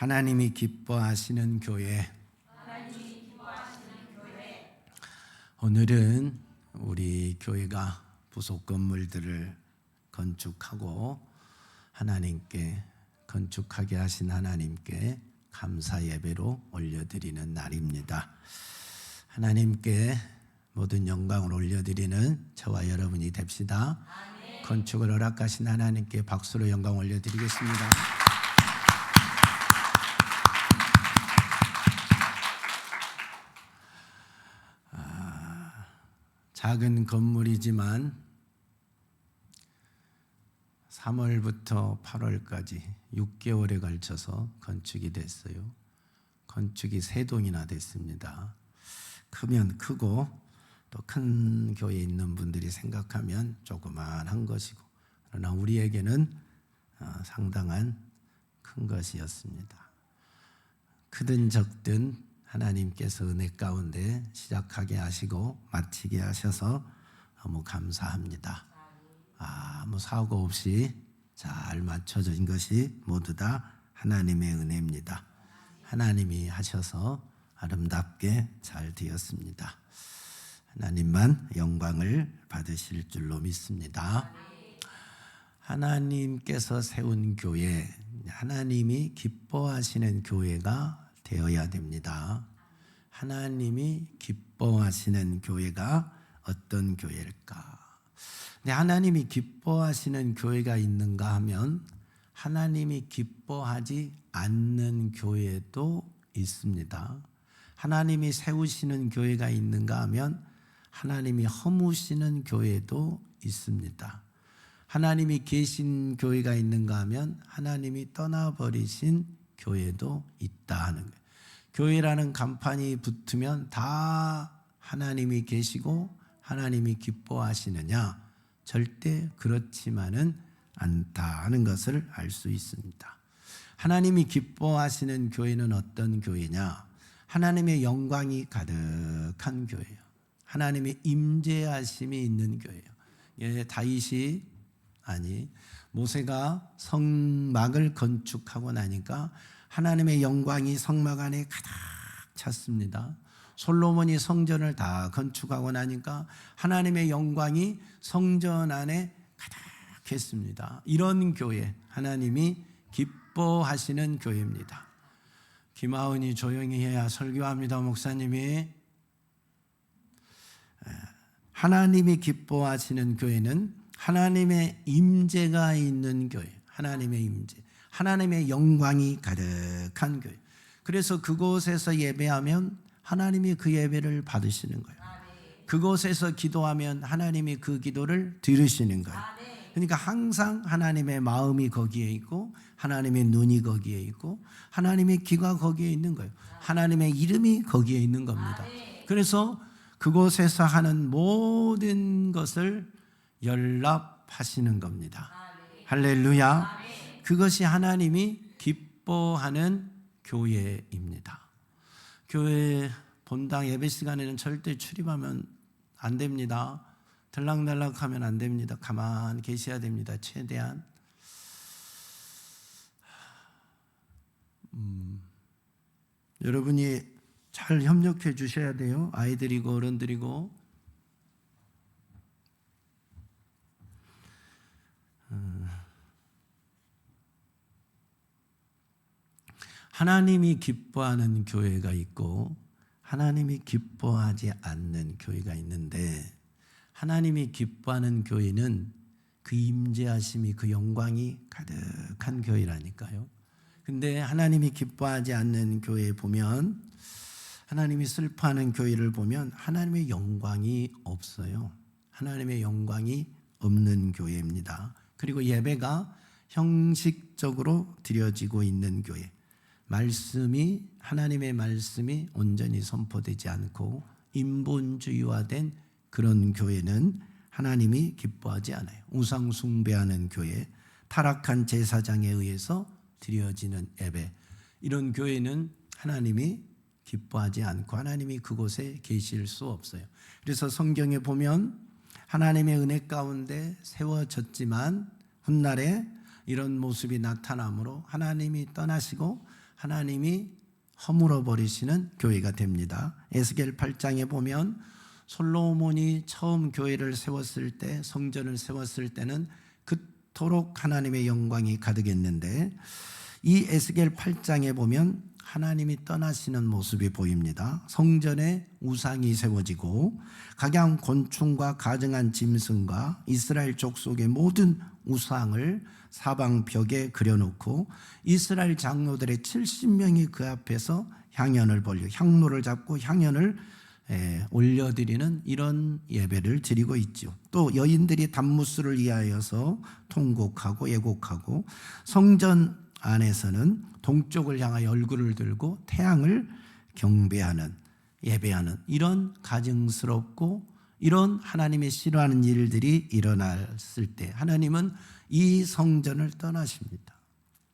하나님이 기뻐하시는 교회. 오늘은 우리 교회가 부속 건물들을 건축하고 하나님께 건축하게 하신 하나님께 감사 예배로 올려드리는 날입니다. 하나님께 모든 영광을 올려드리는 저와 여러분이 됩시다. 아멘. 건축을 허락하신 하나님께 박수로 영광 올려드리겠습니다. 작은 건물이지만 3월부터 8월까지 6개월에 걸쳐서 건축이 됐어요. 건축이 3동이나 됐습니다. 크면 크고 또 큰 교회에 있는 분들이 생각하면 조그만한 것이고, 그러나 우리에게는 상당한 큰 것이었습니다. 크든 적든 하나님께서 은혜 가운데 시작하게 하시고 마치게 하셔서 너무 감사합니다. 아무 사고 없이 잘 맞춰진 것이 모두 다 하나님의 은혜입니다. 하나님이 하셔서 아름답게 잘 되었습니다. 하나님만 영광을 받으실 줄로 믿습니다. 하나님께서 세운 교회, 하나님이 기뻐하시는 교회가 되어야 됩니다. 하나님이 기뻐하시는 교회가 어떤 교회일까? 근데 하나님이 기뻐하시는 교회가 있는가 하면 하나님이 기뻐하지 않는 교회도 있습니다. 하나님이 세우시는 교회가 있는가 하면 하나님이 허무시는 교회도 있습니다. 하나님이 계신 교회가 있는가 하면 하나님이 떠나버리신 교회도 있다 하는 거예요. 교회라는 간판이 붙으면 다 하나님이 계시고 하나님이 기뻐하시느냐? 절대 그렇지만은 않다 하는 것을 알 수 있습니다. 하나님이 기뻐하시는 교회는 어떤 교회냐? 하나님의 영광이 가득한 교회예요. 하나님의 임재하심이 있는 교회예요. 모세가 성막을 건축하고 나니까 하나님의 영광이 성막 안에 가득 찼습니다. 솔로몬이 성전을 다 건축하고 나니까 하나님의 영광이 성전 안에 가득했습니다. 이런 교회, 하나님이 기뻐하시는 교회입니다. 김하은이 조용히 해야 설교합니다. 목사님이. 하나님이 기뻐하시는 교회는 하나님의 임재가 있는 교회, 하나님의 임재, 하나님의 영광이 가득한 교회. 그래서 그곳에서 예배하면 하나님이 그 예배를 받으시는 거예요. 그곳에서 기도하면 하나님이 그 기도를 들으시는 거예요. 그러니까 항상 하나님의 마음이 거기에 있고 하나님의 눈이 거기에 있고 하나님의 귀가 거기에 있는 거예요. 하나님의 이름이 거기에 있는 겁니다. 그래서 그곳에서 하는 모든 것을 연락하시는 겁니다. 할렐루야. 그것이 하나님이 기뻐하는 교회입니다. 교회 본당 예배 시간에는 절대 출입하면 안 됩니다. 들락날락하면 안 됩니다. 가만히 계셔야 됩니다. 최대한. 여러분이 잘 협력해 주셔야 돼요. 아이들이고 어른들이고. 하나님이 기뻐하는 교회가 있고 하나님이 기뻐하지 않는 교회가 있는데, 하나님이 기뻐하는 교회는 그 임재하심이, 그 영광이 가득한 교회라니까요. 근데 하나님이 기뻐하지 않는 교회에 보면, 하나님이 슬퍼하는 교회를 보면 하나님의 영광이 없어요. 하나님의 영광이 없는 교회입니다. 그리고 예배가 형식적으로 드려지고 있는 교회, 하나님의 말씀이 온전히 선포되지 않고 인본주의화된 그런 교회는 하나님이 기뻐하지 않아요. 우상 숭배하는 교회, 타락한 제사장에 의해서 드려지는 예배, 이런 교회는 하나님이 기뻐하지 않고 하나님이 그곳에 계실 수 없어요. 그래서 성경에 보면 하나님의 은혜 가운데 세워졌지만 훗날에 이런 모습이 나타나므로 하나님이 떠나시고 하나님이 허물어 버리시는 교회가 됩니다. 에스겔 8장에 보면 솔로몬이 처음 교회를 세웠을 때, 성전을 세웠을 때는 그토록 하나님의 영광이 가득했는데, 이 에스겔 8장에 보면 하나님이 떠나시는 모습이 보입니다. 성전에 우상이 세워지고 각양 곤충과 가증한 짐승과 이스라엘 족속의 모든 우상을 사방 벽에 그려놓고 이스라엘 장로들의 70명이 그 앞에서 향연을 벌려 향로를 잡고 향연을 올려드리는 이런 예배를 드리고 있죠. 또 여인들이 단무스를 위하여서 통곡하고 애곡하고, 성전 안에서는 동쪽을 향하여 얼굴을 들고 태양을 경배하는, 예배하는 이런 가증스럽고 이런 하나님이 싫어하는 일들이 일어났을 때 하나님은 이 성전을 떠나십니다.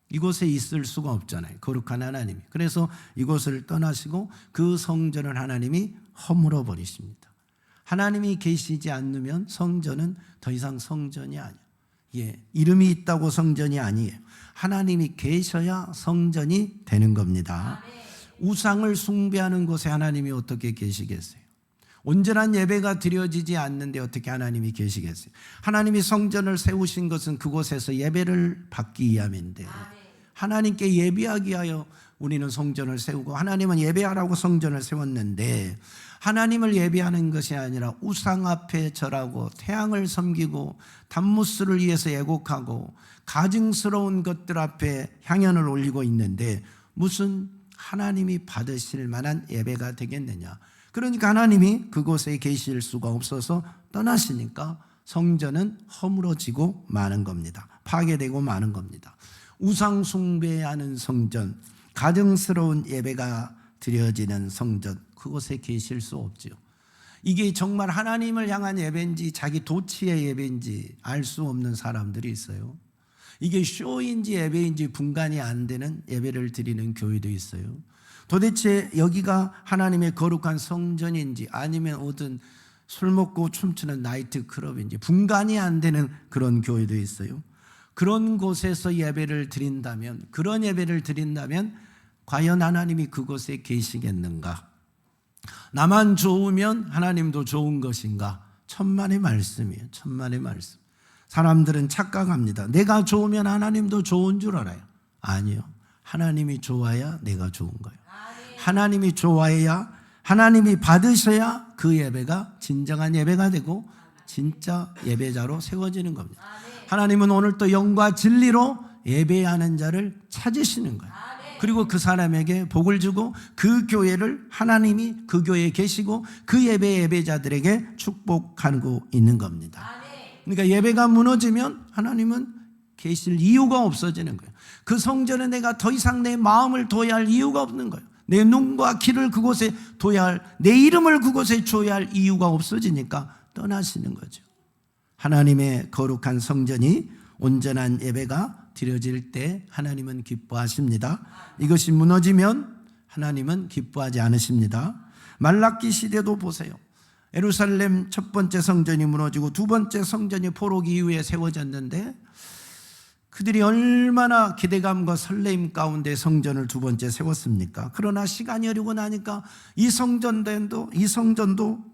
이곳에 있을 수가 없잖아요, 거룩한 하나님이. 그래서 이곳을 떠나시고 그 성전을 하나님이 허물어 버리십니다. 하나님이 계시지 않으면 성전은 더 이상 성전이 아니에요. 이름이 있다고 성전이 아니에요. 하나님이 계셔야 성전이 되는 겁니다. 우상을 숭배하는 곳에 하나님이 어떻게 계시겠어요? 온전한 예배가 드려지지 않는데 어떻게 하나님이 계시겠어요? 하나님이 성전을 세우신 것은 그곳에서 예배를 받기 위함인데, 하나님께 예배하기 위하여 우리는 성전을 세우고, 하나님은 예배하라고 성전을 세웠는데, 하나님을 예배하는 것이 아니라 우상 앞에 절하고 태양을 섬기고 단무스를 위해서 애곡하고 가증스러운 것들 앞에 향연을 올리고 있는데 무슨 하나님이 받으실 만한 예배가 되겠느냐. 그러니까 하나님이 그곳에 계실 수가 없어서 떠나시니까 성전은 허물어지고 마는 겁니다. 파괴되고 마는 겁니다. 우상 숭배하는 성전, 가증스러운 예배가 드려지는 성전, 그곳에 계실 수 없지요. 이게 정말 하나님을 향한 예배인지 자기 도치의 예배인지 알 수 없는 사람들이 있어요. 이게 쇼인지 예배인지 분간이 안 되는 예배를 드리는 교회도 있어요. 도대체 여기가 하나님의 거룩한 성전인지 아니면 어떤 술 먹고 춤추는 나이트 클럽인지 분간이 안 되는 그런 교회도 있어요. 그런 곳에서 예배를 드린다면, 그런 예배를 드린다면 과연 하나님이 그곳에 계시겠는가? 나만 좋으면 하나님도 좋은 것인가? 천만의 말씀이에요. 천만의 말씀. 사람들은 착각합니다. 내가 좋으면 하나님도 좋은 줄 알아요. 아니요. 하나님이 좋아야 내가 좋은 거예요. 하나님이 좋아해야, 하나님이 받으셔야 그 예배가 진정한 예배가 되고 진짜 예배자로 세워지는 겁니다. 하나님은 오늘 또 영과 진리로 예배하는 자를 찾으시는 거예요. 그리고 그 사람에게 복을 주고 그 교회를 하나님이 그 교회에 계시고 그 예배자들에게 축복하고 있는 겁니다. 그러니까 예배가 무너지면 하나님은 계실 이유가 없어지는 거예요. 그 성전에 내가 더 이상 내 마음을 둬야 할 이유가 없는 거예요. 내 눈과 귀를 그곳에 둬야 할, 내 이름을 그곳에 줘야 할 이유가 없어지니까 떠나시는 거죠. 하나님의 거룩한 성전이 온전한 예배가 드려질 때 하나님은 기뻐하십니다. 이것이 무너지면 하나님은 기뻐하지 않으십니다. 말라기 시대도 보세요. 예루살렘 첫 번째 성전이 무너지고 두 번째 성전이 포로기 이후에 세워졌는데 그들이 얼마나 기대감과 설레임 가운데 성전을 두 번째 세웠습니까? 그러나 시간이 흐르고 나니까 이 성전도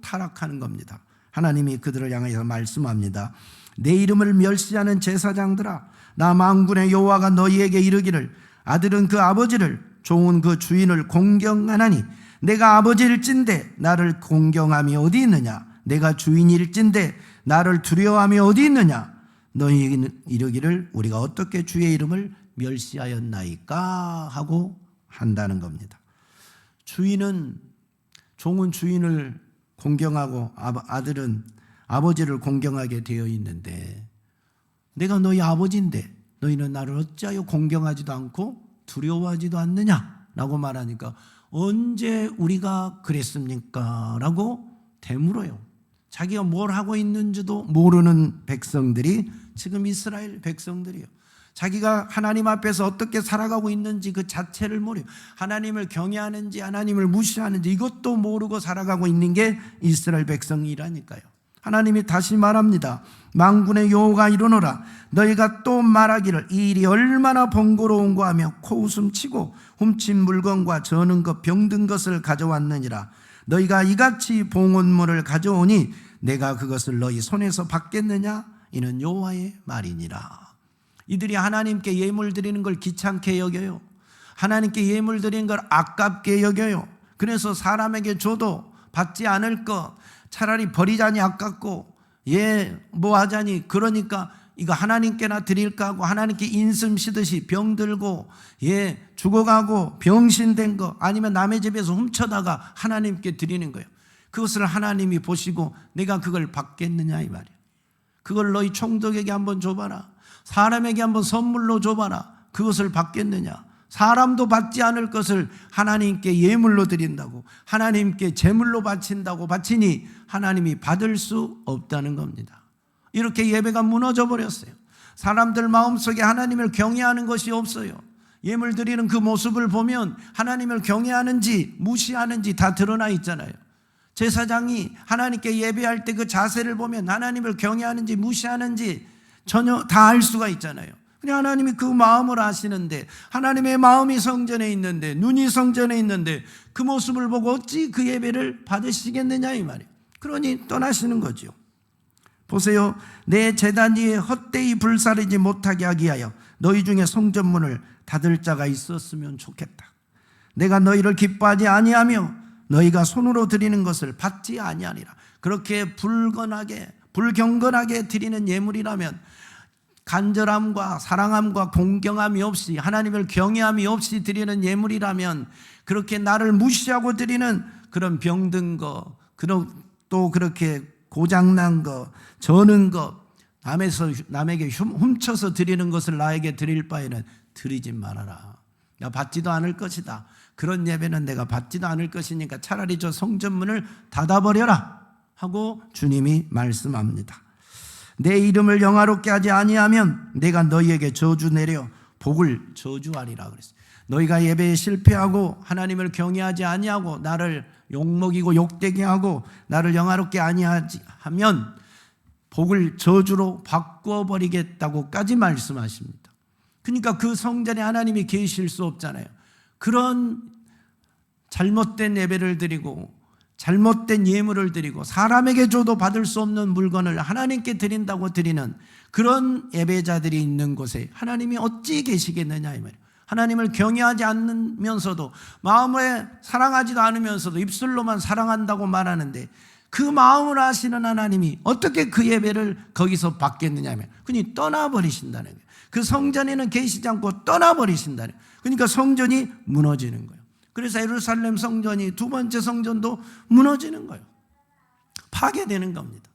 타락하는 겁니다. 하나님이 그들을 향해서 말씀합니다. 내 이름을 멸시하는 제사장들아, 나 만군의 여호와가 너희에게 이르기를 아들은 그 아버지를, 종은 그 주인을 공경하나니 내가 아버지일진데 나를 공경함이 어디 있느냐? 내가 주인일진데 나를 두려워함이 어디 있느냐? 너희는 이르기를 우리가 어떻게 주의 이름을 멸시하였나이까 하고 한다는 겁니다. 종은 주인을 공경하고 아들은 아버지를 공경하게 되어 있는데, 내가 너희 아버지인데 너희는 나를 어찌하여 공경하지도 않고 두려워하지도 않느냐 라고 말하니까 언제 우리가 그랬습니까? 라고 되물어요. 자기가 뭘 하고 있는지도 모르는 백성들이 지금 이스라엘 백성들이에요. 자기가 하나님 앞에서 어떻게 살아가고 있는지 그 자체를 모르요. 하나님을 경외하는지 하나님을 무시하는지 이것도 모르고 살아가고 있는 게 이스라엘 백성이라니까요. 하나님이 다시 말합니다. 만군의 여호와가 이르노라. 너희가 또 말하기를 이 일이 얼마나 번거로운가 하며 코웃음치고 훔친 물건과 저는 것 병든 것을 가져왔느니라. 너희가 이같이 봉헌물을 가져오니 내가 그것을 너희 손에서 받겠느냐? 이는 여호와의 말이니라. 이들이 하나님께 예물 드리는 걸 귀찮게 여겨요. 하나님께 예물 드리는 걸 아깝게 여겨요. 그래서 사람에게 줘도 받지 않을 것 차라리 버리자니 아깝고 뭐 하자니 그러니까 이거 하나님께나 드릴까 하고 하나님께 인슴 시듯이 병들고 죽어가고 병신된 거 아니면 남의 집에서 훔쳐다가 하나님께 드리는 거예요. 그것을 하나님이 보시고 내가 그걸 받겠느냐 이 말이에요. 그걸 너희 총독에게 한번 줘봐라. 사람에게 한번 선물로 줘봐라. 그것을 받겠느냐. 사람도 받지 않을 것을 하나님께 예물로 드린다고 하나님께 제물로 바친다고 바치니 하나님이 받을 수 없다는 겁니다. 이렇게 예배가 무너져 버렸어요. 사람들 마음속에 하나님을 경외하는 것이 없어요. 예물 드리는 그 모습을 보면 하나님을 경외하는지 무시하는지 다 드러나 있잖아요. 제사장이 하나님께 예배할 때 그 자세를 보면 하나님을 경외하는지 무시하는지 전혀 다 알 수가 있잖아요. 그냥 하나님이 그 마음을 아시는데 하나님의 마음이 성전에 있는데 눈이 성전에 있는데 그 모습을 보고 어찌 그 예배를 받으시겠느냐 이 말이에요. 그러니 떠나시는 거죠. 보세요. 내 제단 위에 헛되이 불사르지 못하게 하기 위하여 너희 중에 성전문을 닫을 자가 있었으면 좋겠다. 내가 너희를 기뻐하지 아니하며 너희가 손으로 드리는 것을 받지 아니하리라. 그렇게 불경건하게 드리는 예물이라면 간절함과 사랑함과 공경함이 없이 하나님을 경외함이 없이 드리는 예물이라면 그렇게 나를 무시하고 드리는 그런 병든 거 또 그렇게 고장난 거 저는 거 남에게 훔쳐서 드리는 것을 나에게 드릴 바에는 드리지 말아라. 나 받지도 않을 것이다. 그런 예배는 내가 받지도 않을 것이니까 차라리 저 성전문을 닫아버려라 하고 주님이 말씀합니다. 내 이름을 영화롭게 하지 아니하면 내가 너희에게 저주 내려 복을 저주하리라 그랬어요. 너희가 예배에 실패하고 하나님을 경외하지 아니하고 나를 욕먹이고 욕되게 하고 나를 영화롭게 아니하면 복을 저주로 바꿔버리겠다고까지 말씀하십니다. 그러니까 그 성전에 하나님이 계실 수 없잖아요. 그런 잘못된 예배를 드리고 잘못된 예물을 드리고 사람에게 줘도 받을 수 없는 물건을 하나님께 드린다고 드리는 그런 예배자들이 있는 곳에 하나님이 어찌 계시겠느냐 이 말이에요. 하나님을 경외하지 않으면서도 마음에 사랑하지도 않으면서도 입술로만 사랑한다고 말하는데 그 마음을 아시는 하나님이 어떻게 그 예배를 거기서 받겠느냐 하면 그냥 떠나버리신다는 거예요. 그 성전에는 계시지 않고 떠나버리신다는 거예요. 그러니까 성전이 무너지는 거예요. 그래서 예루살렘 성전이 두 번째 성전도 무너지는 거예요. 파괴되는 겁니다.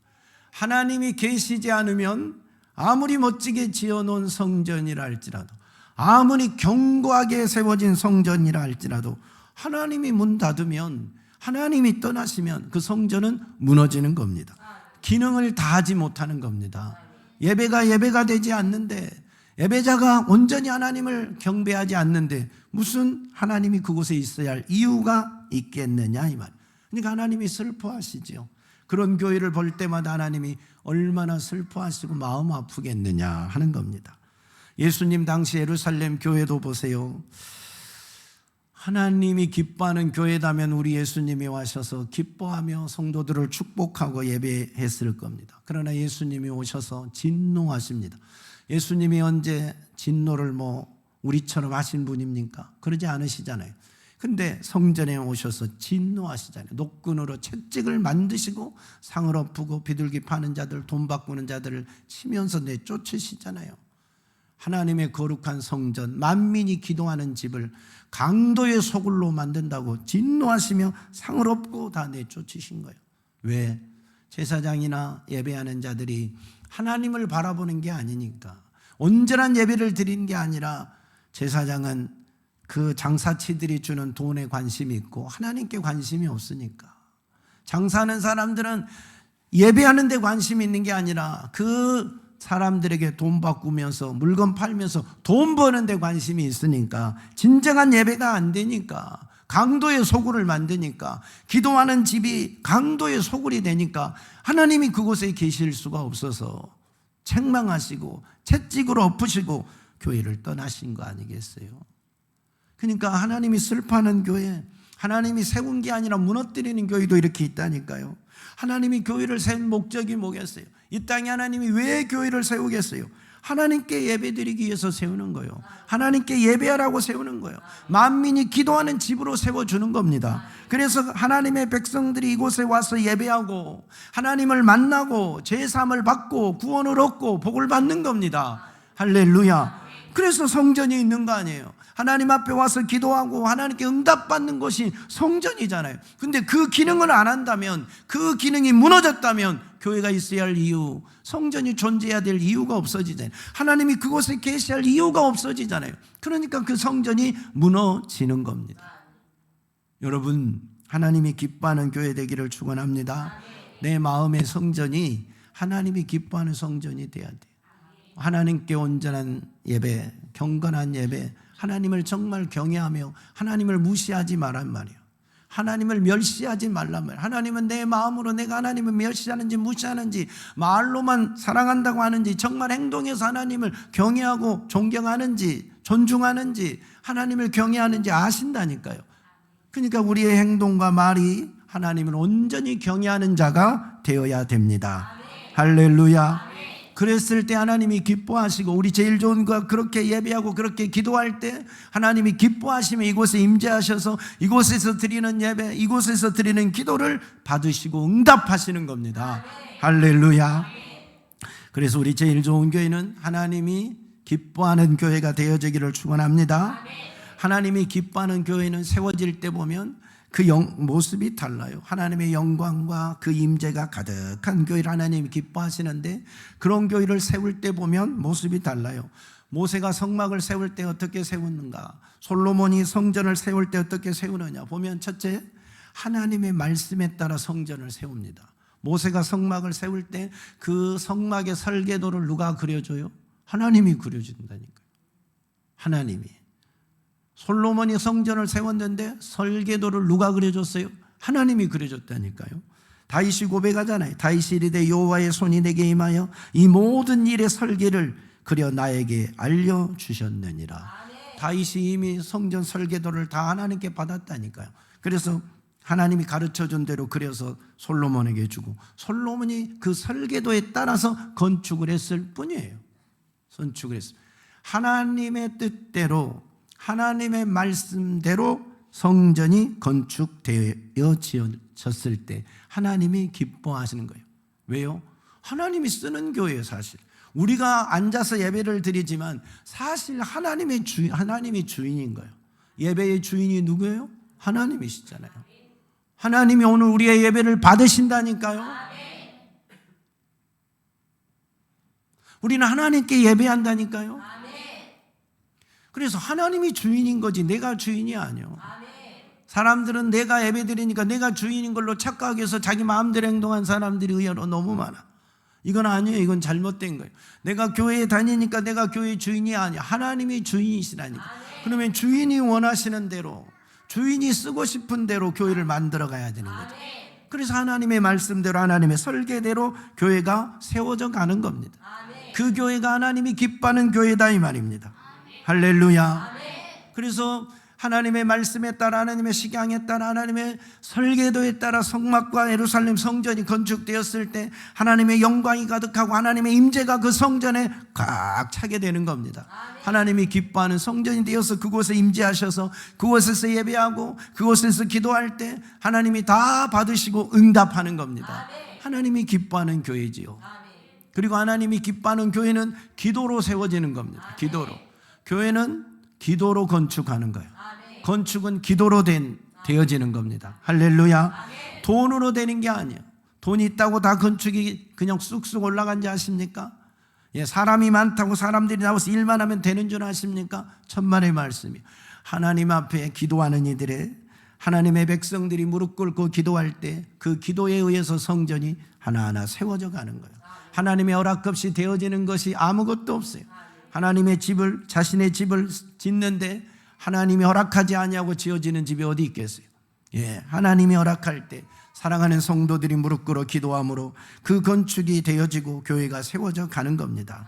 하나님이 계시지 않으면 아무리 멋지게 지어놓은 성전이라 할지라도 아무리 견고하게 세워진 성전이라 할지라도 하나님이 문 닫으면 하나님이 떠나시면 그 성전은 무너지는 겁니다. 기능을 다하지 못하는 겁니다. 예배가 되지 않는데 예배자가 온전히 하나님을 경배하지 않는데 무슨 하나님이 그곳에 있어야 할 이유가 있겠느냐 이 말. 그러니까 하나님이 슬퍼하시죠. 그런 교회를 볼 때마다 하나님이 얼마나 슬퍼하시고 마음 아프겠느냐 하는 겁니다. 예수님 당시 예루살렘 교회도 보세요. 하나님이 기뻐하는 교회다면 우리 예수님이 와셔서 기뻐하며 성도들을 축복하고 예배했을 겁니다. 그러나 예수님이 오셔서 진노하십니다. 예수님이 언제 진노를 우리처럼 하신 분입니까? 그러지 않으시잖아요. 근데 성전에 오셔서 진노하시잖아요. 노끈으로 채찍을 만드시고 상을 엎고 비둘기 파는 자들, 돈 바꾸는 자들을 치면서 내쫓으시잖아요. 하나님의 거룩한 성전, 만민이 기도하는 집을 강도의 소굴로 만든다고 진노하시며 상을 엎고 다 내쫓으신 거예요. 왜? 제사장이나 예배하는 자들이 하나님을 바라보는 게 아니니까. 온전한 예배를 드린 게 아니라 제사장은 그 장사치들이 주는 돈에 관심이 있고 하나님께 관심이 없으니까. 장사하는 사람들은 예배하는 데 관심이 있는 게 아니라 그 사람들에게 돈 바꾸면서 물건 팔면서 돈 버는 데 관심이 있으니까 진정한 예배가 안 되니까 강도의 소굴을 만드니까, 기도하는 집이 강도의 소굴이 되니까 하나님이 그곳에 계실 수가 없어서 책망하시고 채찍으로 엎으시고 교회를 떠나신 거 아니겠어요? 그러니까 하나님이 슬퍼하는 교회, 하나님이 세운 게 아니라 무너뜨리는 교회도 이렇게 있다니까요. 하나님이 교회를 세운 목적이 뭐겠어요? 이 땅에 하나님이 왜 교회를 세우겠어요? 하나님께 예배드리기 위해서 세우는 거예요. 하나님께 예배하라고 세우는 거예요. 만민이 기도하는 집으로 세워주는 겁니다. 그래서 하나님의 백성들이 이곳에 와서 예배하고 하나님을 만나고 제사함을 받고 구원을 얻고 복을 받는 겁니다. 할렐루야. 그래서 성전이 있는 거 아니에요. 하나님 앞에 와서 기도하고 하나님께 응답받는 것이 성전이잖아요. 근데 그 기능을 안 한다면, 그 기능이 무너졌다면 교회가 있어야 할 이유, 성전이 존재해야 될 이유가 없어지잖아요. 하나님이 그곳에 계셔야 할 이유가 없어지잖아요. 그러니까 그 성전이 무너지는 겁니다. 여러분, 하나님이 기뻐하는 교회 되기를 축원합니다. 내 마음의 성전이 하나님이 기뻐하는 성전이 돼야 돼요. 하나님께 온전한 예배, 경건한 예배, 하나님을 정말 경외하며 하나님을 무시하지 말란 말이에요. 하나님을 멸시하지 말란 말이에요. 하나님은 내 마음으로 내가 하나님을 멸시하는지 무시하는지, 말로만 사랑한다고 하는지, 정말 행동에서 하나님을 경외하고 존경하는지, 존중하는지, 하나님을 경외하는지 아신다니까요. 그러니까 우리의 행동과 말이 하나님을 온전히 경외하는 자가 되어야 됩니다. 할렐루야. 그랬을 때 하나님이 기뻐하시고, 우리 제일 좋은 거 그렇게 예배하고 그렇게 기도할 때 하나님이 기뻐하시며 이곳에 임재하셔서 이곳에서 드리는 예배, 이곳에서 드리는 기도를 받으시고 응답하시는 겁니다. 할렐루야. 그래서 우리 제일 좋은 교회는 하나님이 기뻐하는 교회가 되어지기를 축원합니다. 하나님이 기뻐하는 교회는 세워질 때 보면 그 모습이 달라요. 하나님의 영광과 그 임재가 가득한 교회를 하나님이 기뻐하시는데, 그런 교회를 세울 때 보면 모습이 달라요. 모세가 성막을 세울 때 어떻게 세우는가, 솔로몬이 성전을 세울 때 어떻게 세우느냐 보면, 첫째, 하나님의 말씀에 따라 성전을 세웁니다. 모세가 성막을 세울 때 그 성막의 설계도를 누가 그려줘요? 하나님이 그려준다니까요. 하나님이. 솔로몬이 성전을 세웠는데 설계도를 누가 그려줬어요? 하나님이 그려줬다니까요. 다윗이 고백하잖아요. 다윗이 이르되 여호와의 손이 내게 임하여 이 모든 일의 설계를 그려 나에게 알려주셨느니라. 다윗이 이미 성전 설계도를 다 하나님께 받았다니까요. 그래서 하나님이 가르쳐준 대로 그려서 솔로몬에게 주고, 솔로몬이 그 설계도에 따라서 건축을 했을 뿐이에요. 건축을 했어요. 하나님의 뜻대로, 하나님의 말씀대로 성전이 건축되어 지어졌을 때 하나님이 기뻐하시는 거예요. 왜요? 하나님이 쓰는 교회예요. 사실 우리가 앉아서 예배를 드리지만 사실 하나님이 주인인 거예요. 예배의 주인이 누구예요? 하나님이시잖아요. 하나님이 오늘 우리의 예배를 받으신다니까요. 우리는 하나님께 예배한다니까요. 그래서 하나님이 주인인 거지 내가 주인이 아니에요. 사람들은 내가 예배드리니까 내가 주인인 걸로 착각해서 자기 마음대로 행동한 사람들이 의외로 너무 많아. 이건 아니에요. 이건 잘못된 거예요. 내가 교회에 다니니까 내가 교회의 주인이 아니야. 하나님이 주인이시라니까. 그러면 주인이 원하시는 대로, 주인이 쓰고 싶은 대로 교회를 만들어 가야 되는 거죠. 그래서 하나님의 말씀대로, 하나님의 설계대로 교회가 세워져 가는 겁니다. 그 교회가 하나님이 기뻐하는 교회다 이 말입니다. 할렐루야. 그래서 하나님의 말씀에 따라, 하나님의 식양에 따라, 하나님의 설계도에 따라 성막과 예루살렘 성전이 건축되었을 때 하나님의 영광이 가득하고 하나님의 임재가 그 성전에 꽉 차게 되는 겁니다. 하나님이 기뻐하는 성전이 되어서 그곳에 임재하셔서 그곳에서 예배하고 그곳에서 기도할 때 하나님이 다 받으시고 응답하는 겁니다. 하나님이 기뻐하는 교회지요. 그리고 하나님이 기뻐하는 교회는 기도로 세워지는 겁니다. 기도로. 교회는 기도로 건축하는 거예요. 건축은 기도로 되어지는 겁니다. 할렐루야. 돈으로 되는 게 아니에요. 돈이 있다고 다 건축이 그냥 쑥쑥 올라간지 아십니까? 예, 사람이 많다고 사람들이 나와서 일만 하면 되는 줄 아십니까? 천만의 말씀이에요. 하나님 앞에 기도하는 이들의, 하나님의 백성들이 무릎 꿇고 기도할 때 그 기도에 의해서 성전이 하나하나 세워져 가는 거예요. 하나님의 허락 없이 되어지는 것이 아무것도 없어요. 하나님의 집을, 자신의 집을 짓는데 하나님이 허락하지 아니하고 지어지는 집이 어디 있겠어요? 예, 하나님이 허락할 때 사랑하는 성도들이 무릎 꿇어 기도함으로 그 건축이 되어지고 교회가 세워져 가는 겁니다.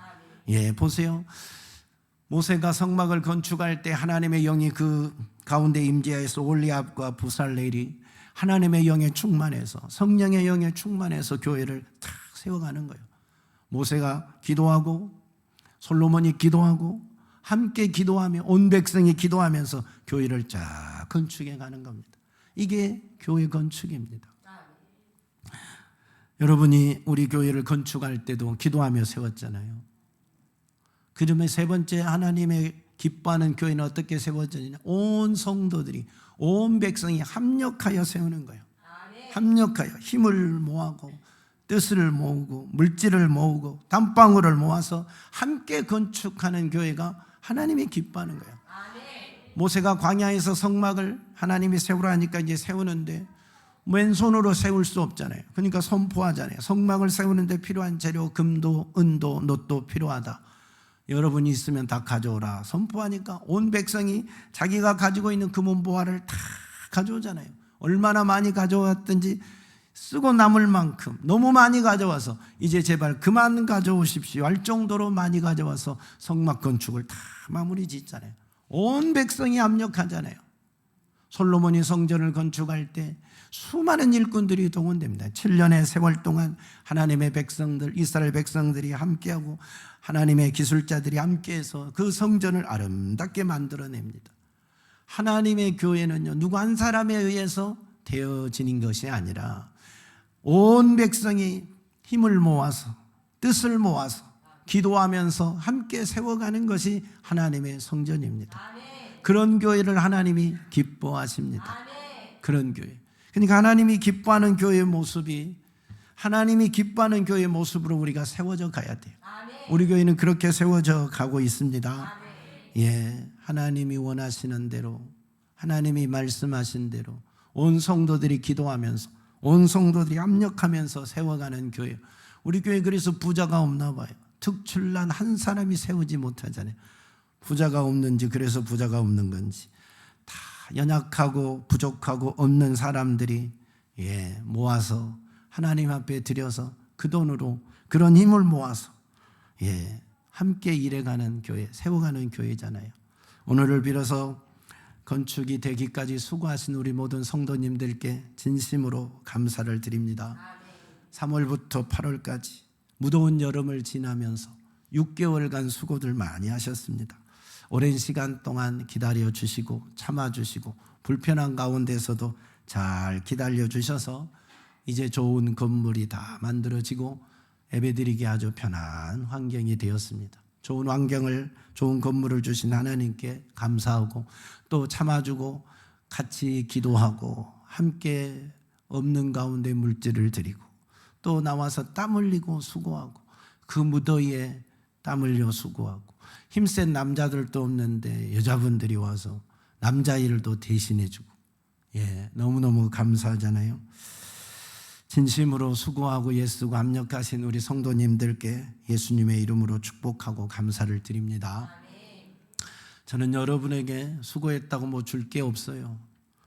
예, 보세요. 모세가 성막을 건축할 때 하나님의 영이 그 가운데 임재하여서 올리압과 부살렐이 하나님의 영에 충만해서, 성령의 영에 충만해서 교회를 탁 세워가는 거예요. 모세가 기도하고 솔로몬이 기도하고 함께 기도하며 온 백성이 기도하면서 교회를 쫙 건축해 가는 겁니다. 이게 교회 건축입니다. 여러분이 우리 교회를 건축할 때도 기도하며 세웠잖아요. 그러면 세 번째, 하나님의 기뻐하는 교회는 어떻게 세워지느냐? 온 성도들이, 온 백성이 합력하여 세우는 거예요. 합력하여 힘을 모으고 뜻을 모으고 물질을 모으고 단방울을 모아서 함께 건축하는 교회가 하나님이 기뻐하는 거예요. 모세가 광야에서 성막을 하나님이 세우라 하니까 이제 세우는데 왼손으로 세울 수 없잖아요. 그러니까 선포하잖아요. 성막을 세우는데 필요한 재료, 금도 은도 놋도 필요하다. 여러분이 있으면 다 가져오라. 선포하니까 온 백성이 자기가 가지고 있는 금은보화를 다 가져오잖아요. 얼마나 많이 가져왔든지 쓰고 남을 만큼 너무 많이 가져와서 이제 제발 그만 가져오십시오 할 정도로 많이 가져와서 성막 건축을 다 마무리 짓잖아요. 온 백성이 합력하잖아요. 솔로몬이 성전을 건축할 때 수많은 일꾼들이 동원됩니다. 7년의 세월 동안 하나님의 백성들, 이스라엘 백성들이 함께하고 하나님의 기술자들이 함께해서 그 성전을 아름답게 만들어냅니다. 하나님의 교회는요, 누구 한 사람에 의해서 되어지는 것이 아니라 온 백성이 힘을 모아서 뜻을 모아서 기도하면서 함께 세워가는 것이 하나님의 성전입니다. 그런 교회를 하나님이 기뻐하십니다. 그런 교회. 그러니까 하나님이 기뻐하는 교회의 모습이, 하나님이 기뻐하는 교회의 모습으로 우리가 세워져 가야 돼요. 우리 교회는 그렇게 세워져 가고 있습니다. 예, 하나님이 원하시는 대로, 하나님이 말씀하신 대로 온 성도들이 기도하면서, 온 성도들이 합력하면서 세워가는 교회. 우리 교회 그래서 부자가 없나 봐요. 특출난 한 사람이 세우지 못하잖아요. 부자가 없는지, 그래서 부자가 없는 건지, 다 연약하고 부족하고 없는 사람들이 모아서 하나님 앞에 드려서 그 돈으로 그런 힘을 모아서 함께 일해가는 교회, 세워가는 교회잖아요. 오늘을 빌어서 건축이 되기까지 수고하신 우리 모든 성도님들께 진심으로 감사를 드립니다. 3월부터 8월까지 무더운 여름을 지나면서 6개월간 수고들 많이 하셨습니다. 오랜 시간 동안 기다려 주시고 참아 주시고 불편한 가운데서도 잘 기다려 주셔서 이제 좋은 건물이 다 만들어지고 예배드리기 아주 편한 환경이 되었습니다. 좋은 환경을, 좋은 건물을 주신 하나님께 감사하고 또 참아주고 같이 기도하고 함께 없는 가운데 물질을 드리고 또 나와서 땀 흘리고 수고하고 그 무더위에 땀 흘려 수고하고 힘센 남자들도 없는데 여자분들이 와서 남자 일도 대신해주고 너무너무 감사하잖아요. 진심으로 수고하고 애쓰고 합력하신 우리 성도님들께 예수님의 이름으로 축복하고 감사를 드립니다. 저는 여러분에게 수고했다고 뭐 줄 게 없어요.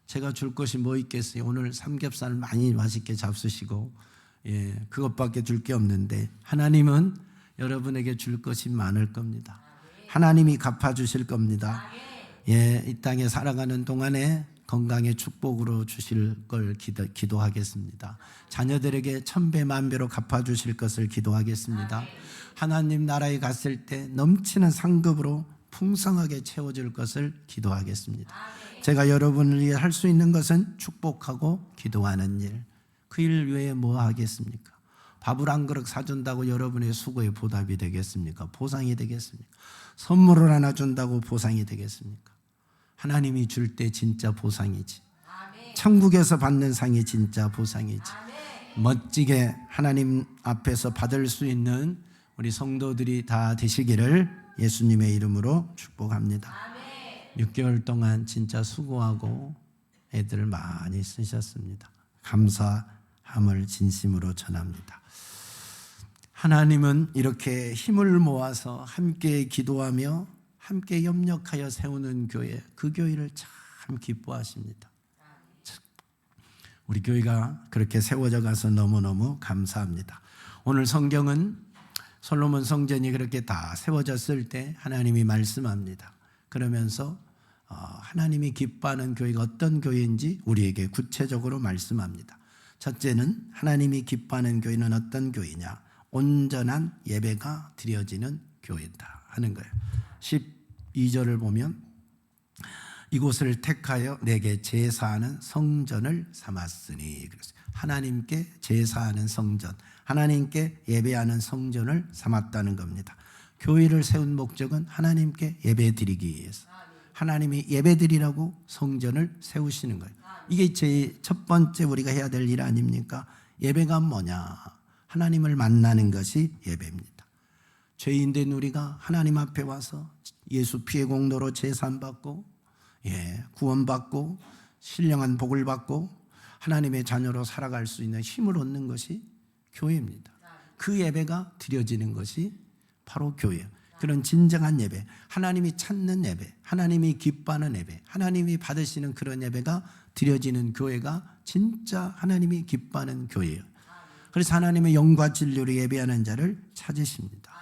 제가 줄 것이 뭐 있겠어요. 오늘 삼겹살 많이 맛있게 잡수시고 그것밖에 줄 게 없는데 하나님은 여러분에게 줄 것이 많을 겁니다. 하나님이 갚아주실 겁니다. 이 땅에 살아가는 동안에 건강의 축복으로 주실 걸 기도하겠습니다. 자녀들에게 천배 만배로 갚아주실 것을 기도하겠습니다. 하나님 나라에 갔을 때 넘치는 상급으로 풍성하게 채워줄 것을 기도하겠습니다. 제가 여러분을 위해 할 수 있는 것은 축복하고 기도하는 일, 그 일 외에 뭐 하겠습니까? 밥을 한 그릇 사준다고 여러분의 수고의 보답이 되겠습니까? 보상이 되겠습니까? 선물을 하나 준다고 보상이 되겠습니까? 하나님이 줄 때 진짜 보상이지. 천국에서 받는 상이 진짜 보상이지. 멋지게 하나님 앞에서 받을 수 있는 우리 성도들이 다 되시기를 예수님의 이름으로 축복합니다. 6개월 동안 진짜 수고하고 애들을 많이 쓰셨습니다. 감사함을 진심으로 전합니다. 하나님은 이렇게 힘을 모아서 함께 기도하며 함께 협력하여 세우는 교회, 그 교회를 참 기뻐하십니다. 우리 교회가 그렇게 세워져 가서 너무너무 감사합니다. 오늘 성경은 솔로몬 성전이 그렇게 다 세워졌을 때 하나님이 말씀합니다. 그러면서 하나님이 기뻐하는 교회가 어떤 교회인지 우리에게 구체적으로 말씀합니다. 첫째는 하나님이 기뻐하는 교회는 어떤 교회냐? 온전한 예배가 드려지는 교회다 하는 거예요. 12절을 보면 이곳을 택하여 내게 제사하는 성전을 삼았으니, 그래서 하나님께 제사하는 성전, 하나님께 예배하는 성전을 삼았다는 겁니다. 교회를 세운 목적은 하나님께 예배 드리기 위해서, 하나님이 예배 드리라고 성전을 세우시는 거예요. 이게 제 첫 번째 우리가 해야 될 일 아닙니까? 예배가 뭐냐? 하나님을 만나는 것이 예배입니다. 죄인된 우리가 하나님 앞에 와서 예수 피의 공로로 제산받고 구원받고 신령한 복을 받고 하나님의 자녀로 살아갈 수 있는 힘을 얻는 것이 교회입니다. 그 예배가 드려지는 것이 바로 교회예요. 그런 진정한 예배, 하나님이 찾는 예배, 하나님이 기뻐하는 예배, 하나님이 받으시는 그런 예배가 드려지는 교회가 진짜 하나님이 기뻐하는 교회예요. 그래서 하나님의 영과 진리로 예배하는 자를 찾으십니다.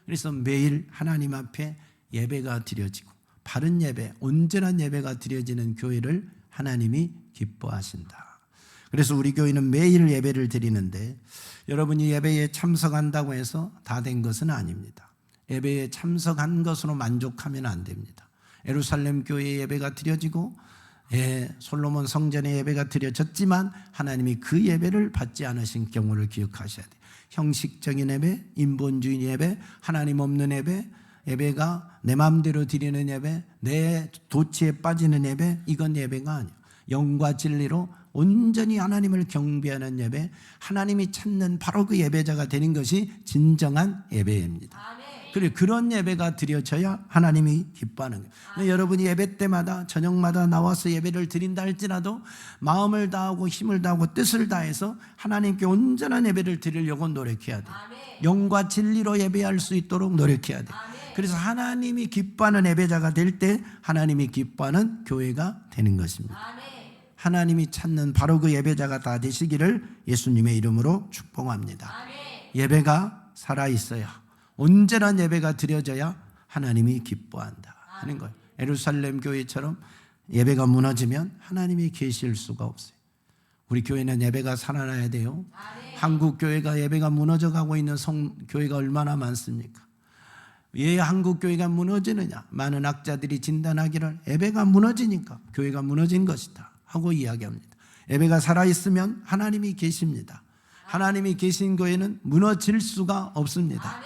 그래서 매일 하나님 앞에 예배가 드려지고 바른 예배, 온전한 예배가 드려지는 교회를 하나님이 기뻐하신다. 그래서 우리 교회는 매일 예배를 드리는데, 여러분이 예배에 참석한다고 해서 다 된 것은 아닙니다. 예배에 참석한 것으로 만족하면 안 됩니다. 예루살렘 교회의 예배가 드려지고 솔로몬 성전의 예배가 드려졌지만 하나님이 그 예배를 받지 않으신 경우를 기억하셔야 돼요. 형식적인 예배, 인본주의 예배, 하나님 없는 예배, 예배가 내 마음대로 드리는 예배, 내 도취에 빠지는 예배, 이건 예배가 아니에요. 영과 진리로 온전히 하나님을 경배하는 예배, 하나님이 찾는 바로 그 예배자가 되는 것이 진정한 예배입니다. 그래, 그런 예배가 드려져야 하나님이 기뻐하는 거예요. 여러분이 예배 때마다 저녁마다 나와서 예배를 드린다 할지라도 마음을 다하고 힘을 다하고 뜻을 다해서 하나님께 온전한 예배를 드리려고 노력해야 돼요. 영과 진리로 예배할 수 있도록 노력해야 돼요. 그래서 하나님이 기뻐하는 예배자가 될 때 하나님이 기뻐하는 교회가 되는 것입니다. 하나님이 찾는 바로 그 예배자가 다 되시기를 예수님의 이름으로 축복합니다. 예배가 살아있어야, 온전한 예배가 드려져야 하나님이 기뻐한다 하는 거예요. 예루살렘 교회처럼 예배가 무너지면 하나님이 계실 수가 없어요. 우리 교회는 예배가 살아나야 돼요. 한국 교회가 예배가 무너져가고 있는 교회가 얼마나 많습니까? 왜 한국 교회가 무너지느냐? 많은 학자들이 진단하기를 예배가 무너지니까 교회가 무너진 것이다 하고 이야기합니다. 예배가 살아있으면 하나님이 계십니다. 하나님이 계신 교회는 무너질 수가 없습니다.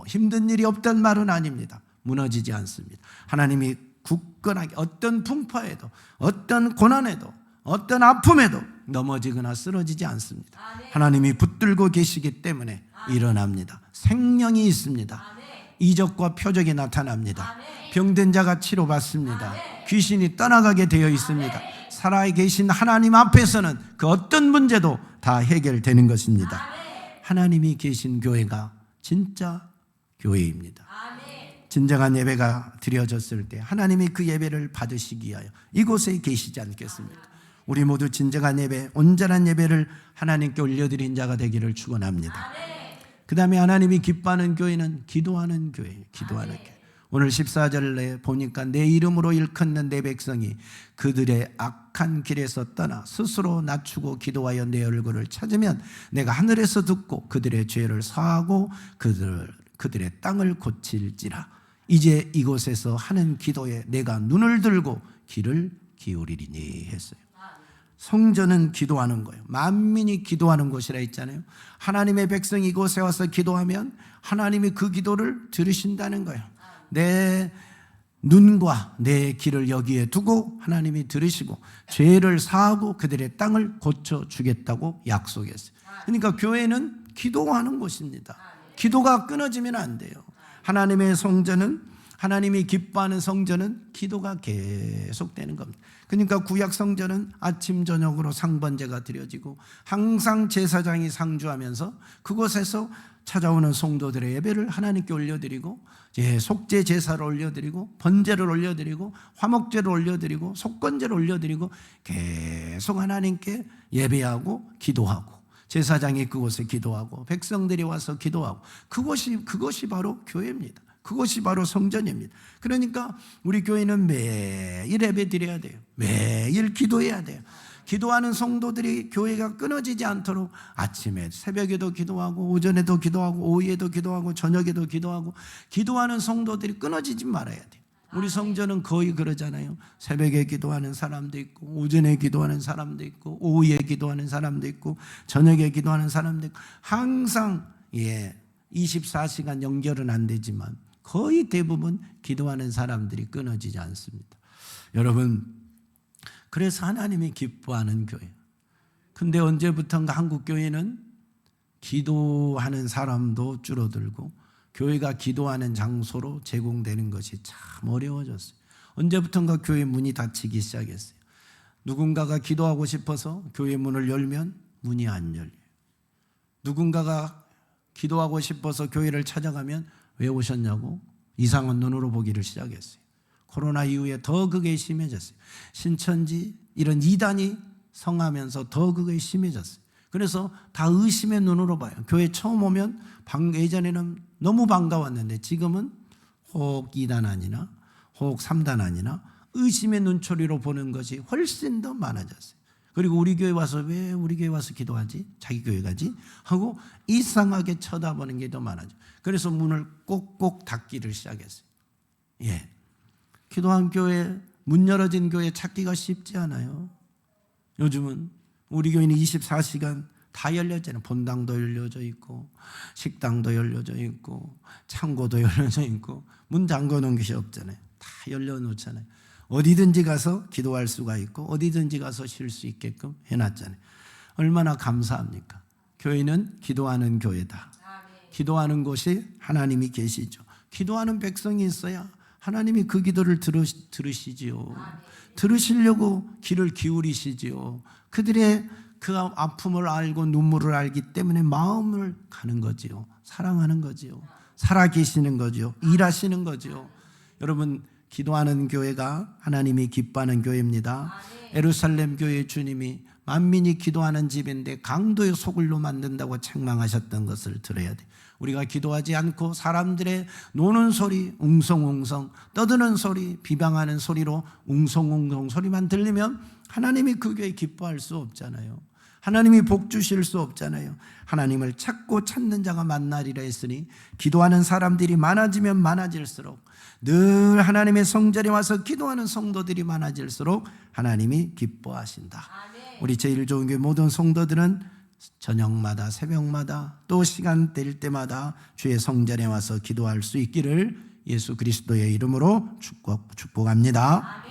힘든 일이 없단 말은 아닙니다. 무너지지 않습니다. 하나님이 굳건하게 어떤 풍파에도, 어떤 고난에도, 어떤 아픔에도 넘어지거나 쓰러지지 않습니다. 하나님이 붙들고 계시기 때문에 일어납니다. 생명이 있습니다. 이적과 표적이 나타납니다. 병든 자가 치료받습니다. 귀신이 떠나가게 되어 있습니다. 살아계신 하나님 앞에서는 그 어떤 문제도 다 해결되는 것입니다. 하나님이 계신 교회가 진짜 교회입니다. 진정한 예배가 드려졌을 때 하나님이 그 예배를 받으시기 위하여 이곳에 계시지 않겠습니까? 우리 모두 진정한 예배, 온전한 예배를 하나님께 올려드린 자가 되기를 축원합니다. 그 다음에 하나님이 기뻐하는 교회는 기도하는 교회예요. 기도하는 교회. 오늘 14절에 보니까 내 이름으로 일컫는 내 백성이 그들의 악한 길에서 떠나 스스로 낮추고 기도하여 내 얼굴을 찾으면 내가 하늘에서 듣고 그들의 죄를 사하고 그들의 땅을 고칠지라. 이제 이곳에서 하는 기도에 내가 눈을 들고 귀를 기울이리니 했어요. 성전은 기도하는 거예요. 만민이 기도하는 곳이라 했잖아요. 하나님의 백성이 이곳에 와서 기도하면 하나님이 그 기도를 들으신다는 거예요. 내 눈과 내 귀를 여기에 두고 하나님이 들으시고 죄를 사하고 그들의 땅을 고쳐주겠다고 약속했어요. 그러니까 교회는 기도하는 곳입니다. 기도가 끊어지면 안 돼요. 하나님의 성전은 하나님이 기뻐하는 성전은 기도가 계속되는 겁니다. 그러니까 구약 성전은 아침 저녁으로 상번제가 드려지고 항상 제사장이 상주하면서 그곳에서 찾아오는 성도들의 예배를 하나님께 올려드리고 속죄 제사를 올려드리고 번제를 올려드리고 화목제를 올려드리고 속건제를 올려드리고 계속 하나님께 예배하고 기도하고 제사장이 그곳에 기도하고 백성들이 와서 기도하고 그것이 바로 교회입니다. 그것이 바로 성전입니다. 그러니까 우리 교회는 매일 예배 드려야 돼요. 매일 기도해야 돼요. 기도하는 성도들이 교회가 끊어지지 않도록 아침에 새벽에도 기도하고 오전에도 기도하고 오후에도 기도하고 저녁에도 기도하고 기도하는 성도들이 끊어지지 말아야 돼요. 우리 성전은 거의 그러잖아요. 새벽에 기도하는 사람도 있고 오전에 기도하는 사람도 있고 오후에 기도하는 사람도 있고 저녁에 기도하는 사람도 있고 항상 24시간 연결은 안 되지만 거의 대부분 기도하는 사람들이 끊어지지 않습니다. 여러분, 그래서 하나님이 기뻐하는 교회. 근데 언제부턴가 한국 교회는 기도하는 사람도 줄어들고 교회가 기도하는 장소로 제공되는 것이 참 어려워졌어요. 언제부턴가 교회 문이 닫히기 시작했어요. 누군가가 기도하고 싶어서 교회 문을 열면 문이 안 열려요. 누군가가 기도하고 싶어서 교회를 찾아가면 왜 오셨냐고 이상한 눈으로 보기를 시작했어요. 코로나 이후에 더 그게 심해졌어요. 신천지 이런 이단이 성하면서 더 그게 심해졌어요. 그래서 다 의심의 눈으로 봐요. 교회 처음 오면 예전에는 너무 반가웠는데 지금은 혹 2단 아니나 혹 3단 아니나 의심의 눈초리로 보는 것이 훨씬 더 많아졌어요. 그리고 우리 교회 와서 왜 우리 교회 와서 기도하지? 자기 교회 가지? 하고 이상하게 쳐다보는 게 더 많아져. 그래서 문을 꼭꼭 닫기를 시작했어요. 기도한 교회, 문 열어진 교회 찾기가 쉽지 않아요. 요즘은 우리 교회는 24시간 다 열려있잖아요. 본당도 열려져 있고 식당도 열려져 있고 창고도 열려져 있고 문 잠궈 놓은 것이 없잖아요. 다 열려놓잖아요. 어디든지 가서 기도할 수가 있고 어디든지 가서 쉴 수 있게끔 해놨잖아요. 얼마나 감사합니까? 교회는 기도하는 교회다. 기도하는 곳이 하나님이 계시죠. 기도하는 백성이 있어야 하나님이 그 기도를 들으시지요. 들으시려고 귀를 기울이시지요. 그들의 그 아픔을 알고 눈물을 알기 때문에 마음을 가는 거지요. 사랑하는 거지요. 살아계시는 거지요. 일하시는 거지요. 여러분, 기도하는 교회가 하나님이 기뻐하는 교회입니다. 예루살렘 교회 주님이 만민이 기도하는 집인데 강도의 소굴로 만든다고 책망하셨던 것을 들어야 돼. 우리가 기도하지 않고 사람들의 노는 소리, 웅성웅성 떠드는 소리, 비방하는 소리로 웅성웅성 소리만 들리면 하나님이 그 교회 기뻐할 수 없잖아요. 하나님이 복 주실 수 없잖아요. 하나님을 찾고 찾는 자가 만나리라 했으니 기도하는 사람들이 많아지면 많아질수록 늘 하나님의 성전에 와서 기도하는 성도들이 많아질수록 하나님이 기뻐하신다. 우리 제일 좋은 교회 모든 성도들은 저녁마다 새벽마다 또 시간 될 때마다 주의 성전에 와서 기도할 수 있기를 예수 그리스도의 이름으로 축복합니다.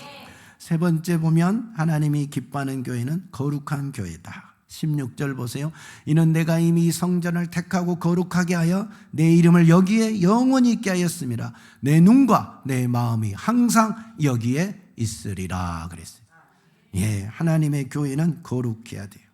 세 번째 보면 하나님이 기뻐하는 교회는 거룩한 교회다. 16절 보세요. 이는 내가 이미 이 성전을 택하고 거룩하게 하여 내 이름을 여기에 영원히 있게 하였습니다. 내 눈과 내 마음이 항상 여기에 있으리라 그랬어요. 하나님의 교회는 거룩해야 돼요.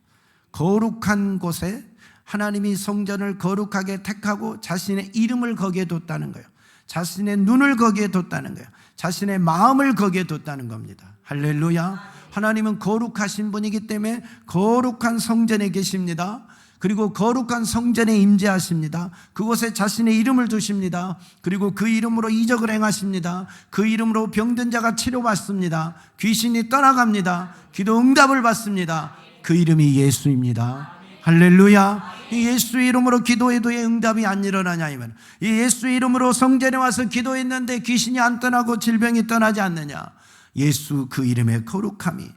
거룩한 곳에 하나님이 성전을 거룩하게 택하고 자신의 이름을 거기에 뒀다는 거예요. 자신의 눈을 거기에 뒀다는 거예요. 자신의 마음을 거기에 뒀다는 겁니다. 할렐루야. 하나님은 거룩하신 분이기 때문에 거룩한 성전에 계십니다. 그리고 거룩한 성전에 임재하십니다. 그곳에 자신의 이름을 두십니다. 그리고 그 이름으로 이적을 행하십니다. 그 이름으로 병든 자가 치료받습니다. 귀신이 떠나갑니다. 기도 응답을 받습니다. 그 이름이 예수입니다. 할렐루야. 이 예수의 이름으로 기도해도 응답이 안 일어나냐 이면 이 예수의 이름으로 성전에 와서 기도했는데 귀신이 안 떠나고 질병이 떠나지 않느냐. 예수 그 이름의 거룩함이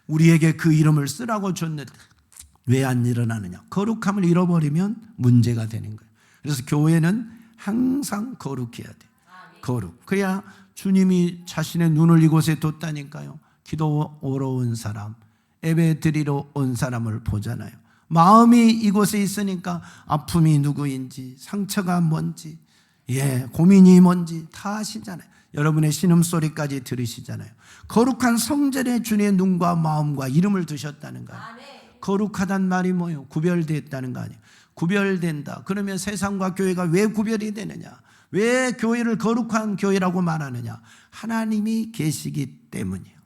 우리에게 그 이름을 쓰라고 줬는데 왜 안 일어나느냐. 거룩함을 잃어버리면 문제가 되는 거예요. 그래서 교회는 항상 거룩해야 돼. 거룩. 그래야 주님이 자신의 눈을 이곳에 뒀다니까요. 기도하러 온 사람, 예배 드리러 온 사람을 보잖아요. 마음이 이곳에 있으니까 아픔이 누구인지, 상처가 뭔지, 고민이 뭔지 다 아시잖아요. 여러분의 신음소리까지 들으시잖아요. 거룩한 성전에 주님의 눈과 마음과 이름을 두셨다는 거예요. 거룩하단 말이 뭐예요? 구별됐다는 거 아니에요. 구별된다. 그러면 세상과 교회가 왜 구별이 되느냐? 왜 교회를 거룩한 교회라고 말하느냐? 하나님이 계시기 때문이에요.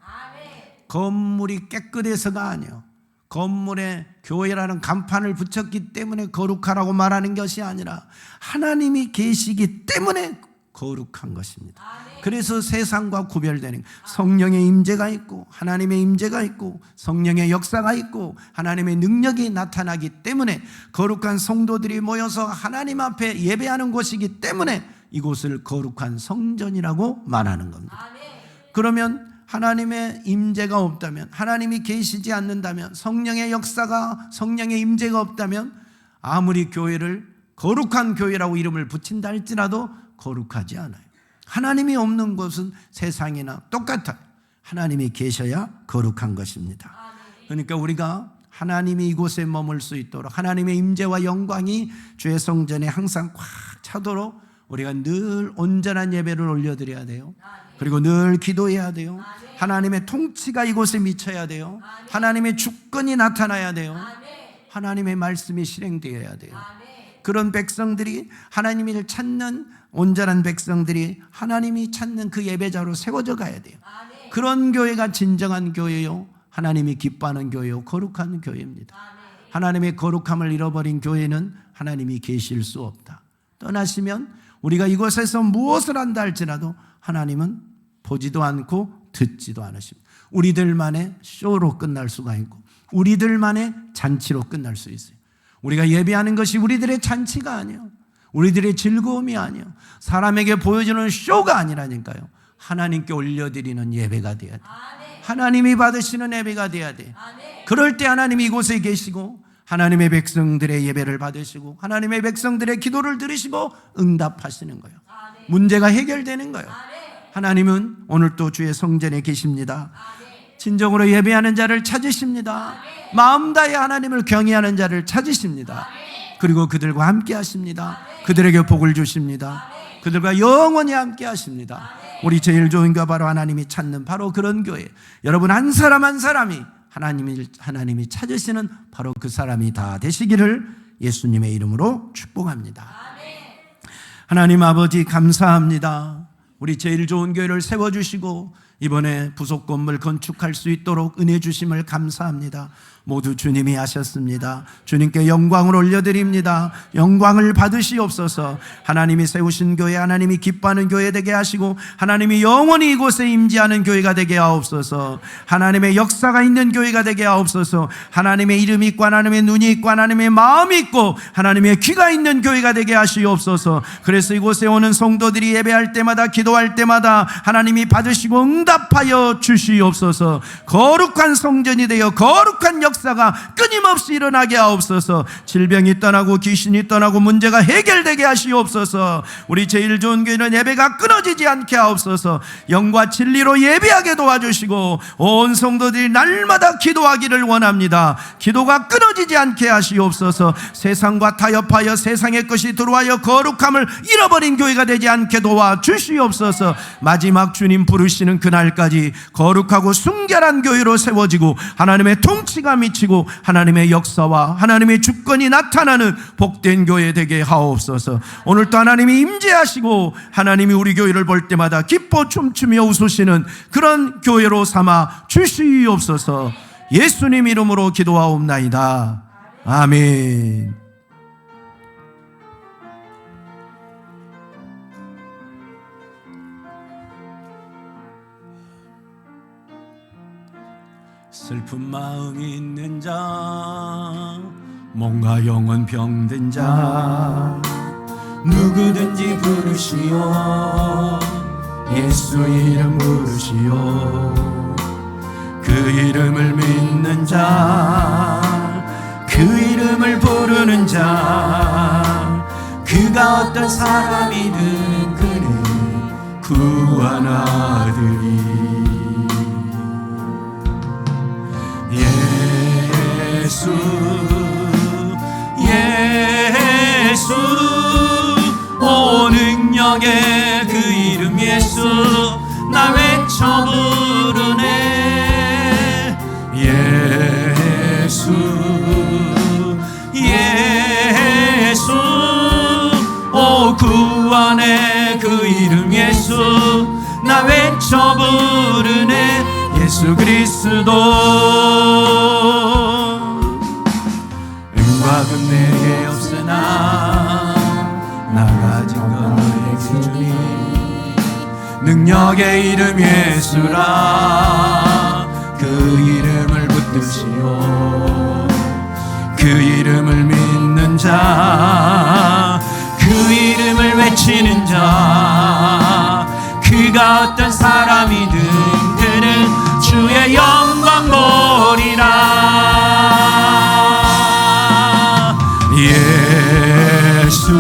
건물이 깨끗해서가 아니에요. 건물에 교회라는 간판을 붙였기 때문에 거룩하라고 말하는 것이 아니라 하나님이 계시기 때문에 거룩한 것입니다. 그래서 세상과 구별되는 성령의 임재가 있고 하나님의 임재가 있고 성령의 역사가 있고 하나님의 능력이 나타나기 때문에 거룩한 성도들이 모여서 하나님 앞에 예배하는 곳이기 때문에 이곳을 거룩한 성전이라고 말하는 겁니다. 그러면 하나님의 임재가 없다면, 하나님이 계시지 않는다면, 성령의 역사가, 성령의 임재가 없다면 아무리 교회를 거룩한 교회라고 이름을 붙인다 할지라도 거룩하지 않아요. 하나님이 없는 곳은 세상이나 똑같아요. 하나님이 계셔야 거룩한 것입니다. 그러니까 우리가 하나님이 이곳에 머물 수 있도록 하나님의 임재와 영광이 주의 성전에 항상 꽉 차도록 우리가 늘 온전한 예배를 올려드려야 돼요. 그리고 늘 기도해야 돼요. 하나님의 통치가 이곳에 미쳐야 돼요. 하나님의 주권이 나타나야 돼요. 하나님의 말씀이 실행되어야 돼요. 그런 백성들이 하나님을 찾는 온전한 백성들이 하나님이 찾는 그 예배자로 세워져 가야 돼요. 그런 교회가 진정한 교회요, 하나님이 기뻐하는 교회요, 거룩한 교회입니다. 하나님의 거룩함을 잃어버린 교회는 하나님이 계실 수 없다. 떠나시면 우리가 이곳에서 무엇을 한다 할지라도 하나님은 보지도 않고 듣지도 않으십니다. 우리들만의 쇼로 끝날 수가 있고 우리들만의 잔치로 끝날 수 있어요. 우리가 예배하는 것이 우리들의 잔치가 아니에요. 우리들의 즐거움이 아니에요. 사람에게 보여주는 쇼가 아니라니까요. 하나님께 올려드리는 예배가 돼야 돼요. 하나님이 받으시는 예배가 돼야 돼요. 그럴 때 하나님이 이곳에 계시고 하나님의 백성들의 예배를 받으시고 하나님의 백성들의 기도를 들으시고 응답하시는 거예요. 문제가 해결되는 거예요. 하나님은 오늘 또 주의 성전에 계십니다. 진정으로 예배하는 자를 찾으십니다. 마음 다해 하나님을 경외하는 자를 찾으십니다. 그리고 그들과 함께 하십니다. 그들에게 복을 주십니다. 그들과 영원히 함께 하십니다. 우리 제일 좋은 교회 바로 하나님이 찾는 바로 그런 교회, 여러분 한 사람 한 사람이 하나님이 찾으시는 바로 그 사람이 다 되시기를 예수님의 이름으로 축복합니다. 하나님 아버지 감사합니다. 우리 제일 좋은 교회를 세워주시고 이번에 부속 건물 건축할 수 있도록 은혜 주심을 감사합니다. 모두 주님이 하셨습니다. 주님께 영광을 올려드립니다. 영광을 받으시옵소서. 하나님이 세우신 교회, 하나님이 기뻐하는 교회 되게 하시고 하나님이 영원히 이곳에 임재하는 교회가 되게 하옵소서. 하나님의 역사가 있는 교회가 되게 하옵소서. 하나님의 이름이 있고 하나님의 눈이 있고 하나님의 마음이 있고 하나님의 귀가 있는 교회가 되게 하시옵소서. 그래서 이곳에 오는 성도들이 예배할 때마다 기도할 때마다 하나님이 받으시고 응답하여 주시옵소서. 거룩한 성전이 되어 거룩한 역사가 끊임없이 일어나게 하옵소서. 질병이 떠나고 귀신이 떠나고 문제가 해결되게 하시옵소서. 우리 제일 좋은 교회는 예배가 끊어지지 않게 하옵소서. 영과 진리로 예배하게 도와주시고 온 성도들이 날마다 기도하기를 원합니다. 기도가 끊어지지 않게 하시옵소서. 세상과 타협하여 세상의 것이 들어와여 거룩함을 잃어버린 교회가 되지 않게 도와주시옵소서. 마지막 주님 부르시는 그날까지 거룩하고 순결한 교회로 세워지고 하나님의 통치가 미치고 하나님의 역사와 하나님의 주권이 나타나는 복된 교회 되게 하옵소서. 오늘도 하나님이 임재하시고 하나님이 우리 교회를 볼 때마다 기뻐 춤추며 웃으시는 그런 교회로 삼아 주시옵소서. 예수님 이름으로 기도하옵나이다. 아멘. 슬픈 마음 있는 자, 몸과 영혼 병든 자, 누구든지 부르시오. 예수 이름 부르시오. 그 이름을 믿는 자, 그 이름을 부르는 자, 그가 어떤 사람이든 그는 구원하리니. 예수 예수 오 능력의 그 이름 예수 나 외쳐 부르네. 예수 예수 오 구원의 그 이름 예수 나 외쳐 부르네. 예수 그리스도 은과 금 내게 없으나 나 가진 건 너의 주님 능력의 이름 예수라. 그 이름을 붙드시오. 그 이름을 믿는 자, 그 이름을 외치는 자, 그가 어떤 사람이든 그는 주의 영광 보리라. 예수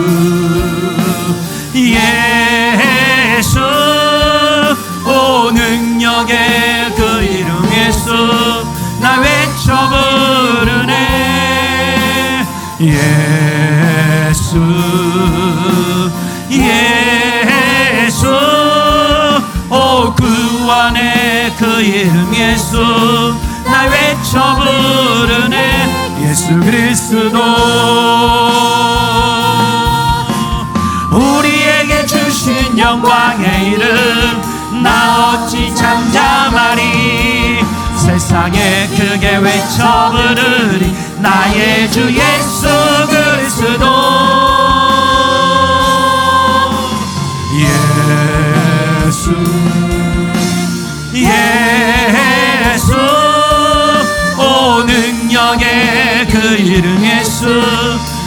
예수 오 능력의 그 이름 예수 나 외쳐 부르네. 예수 예수 오 구원의 그 이름 예수 나 외쳐 부르네. 예수 그리스도 우리에게 주신 영광의 이름 나 어찌 잠잠하리. 세상에 크게 외쳐 부르리 나의 주 예수 그리스도. 예수 예수 오 능력의 그 이름 예수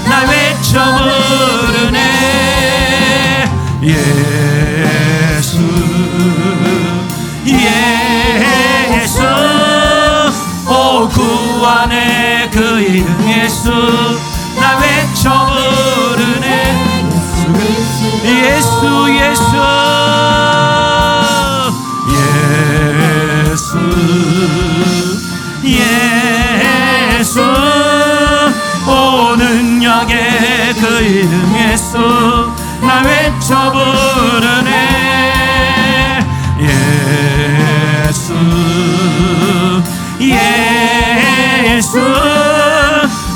나 외쳐 부르네. 예수 예수 오 구원의 그 이름 예수 나 외쳐 부르네. 예수 예수 예수 오 능력의 그 이름 예수 나 외쳐 부르네. 예수 예수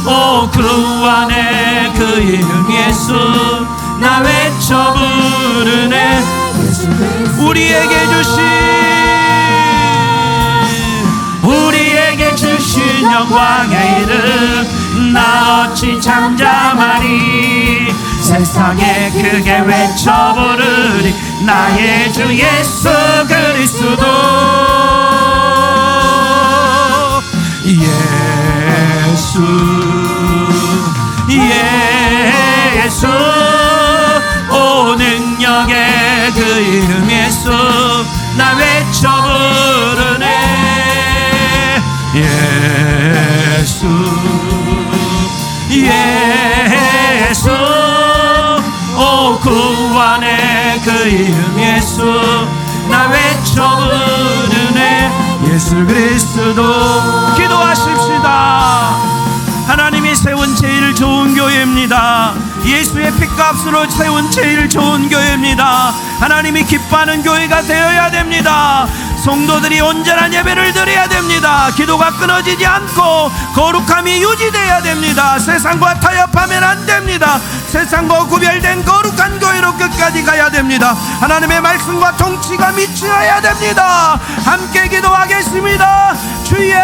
오 구원의 그 이름 예수 나 외쳐 부르네. 우리에게 주신 영광의 이름 나 어찌 잠잠하리. 세상에 크게 외쳐 부르리 나의 주 예수 그리스도. 예수 예수 오 능력의 그 이름 예수 나 외쳐 부르네. 예수 예수 오 구원의 그 이름 예수 나 외쳐 부르네. 예수 그리스도. 기도하십시다. 하나님이 세운 제일 좋은 교회입니다. 예수의 핏값으로 세운 제일 좋은 교회입니다. 하나님이 기뻐하는 교회가 되어야 됩니다. 성도들이 온전한 예배를 드려야 됩니다. 기도가 끊어지지 않고 거룩함이 유지되어야 됩니다. 세상과 타협하면 안 됩니다. 세상과 구별된 거룩한 교회로 끝까지 가야 됩니다. 하나님의 말씀과 통치가 미치어야 됩니다. 함께 기도하겠습니다. 주여,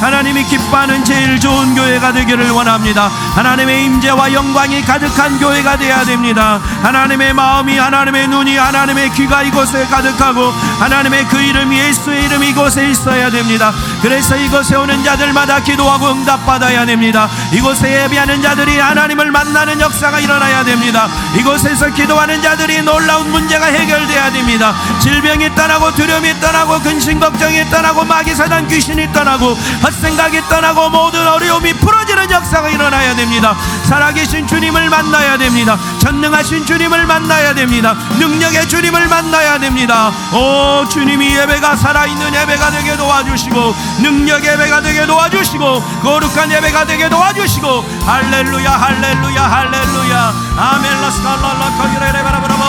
하나님이 기뻐하는 제일 좋은 교회가 되기를 원합니다. 하나님의 임재와 영광이 가득한 교회가 되어야 됩니다. 하나님의 마음이, 하나님의 눈이, 하나님의 귀가 이곳에 가득하고 하나님의 그 이름, 예수의 이름 이곳에 있어야 됩니다. 그래서 이곳에 오는 자들마다 기도하고 응답받아야 됩니다. 이곳에 예배하는 자들이 하나님을 만나는 역사가 일어나야 됩니다. 이곳에서 기도하는 자들이 놀라운 문제가 해결돼야 됩니다. 질병이 떠나고 두려움이 떠나고 근심 걱정이 떠나고 마귀사단 귀신이 떠나고 헛생각이 떠나고 모든 어려움이 풀어지는 역사가 일어나야 됩니다. 살아계신 주님을 만나야 됩니다. 전능하신 주님을 만나야 됩니다. 능력의 주님을 만나야 됩니다. 오, 주님이 예배가 살아있는 예배가 되게 도와주시고 능력 예배가 되게 도와주시고 거룩한 예배가 되게 도와주시고 할렐루야 할렐루야 할렐루야 아멘 라스칼랄라 카이레레바라바라바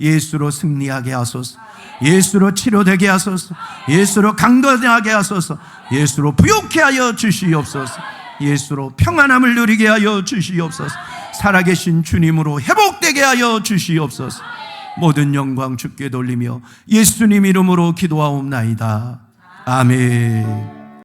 예수로 승리하게 하소서. 예수로 치료되게 하소서. 예수로 강건하게 하소서. 예수로 부욕케 하여 주시옵소서. 예수로 평안함을 누리게 하여 주시옵소서. 살아계신 주님으로 회복되게 하여 주시옵소서. 모든 영광 주께 돌리며 예수님 이름으로 기도하옵나이다. 아멘.